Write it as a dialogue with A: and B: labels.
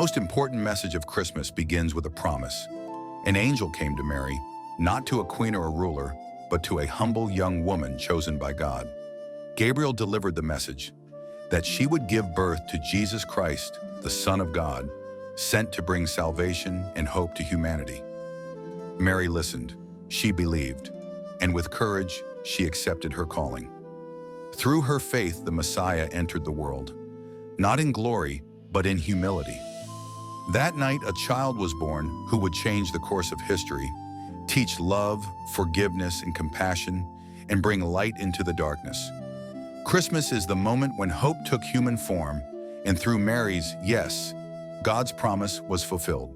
A: most important message of Christmas begins with a promise. An angel came to Mary, not to a queen or a ruler, but to a humble young woman chosen by God. Gabriel delivered the message that she would give birth to Jesus Christ, the Son of God, sent to bring salvation and hope to humanity. Mary listened, she believed, and with courage, she accepted her calling. Through her faith, the Messiah entered the world, not in glory, but in humility. That night, a child was born who would change the course of history, teach love, forgiveness, and compassion, and bring light into the darkness. Christmas is the moment when hope took human form, and through Mary's yes, God's promise was fulfilled.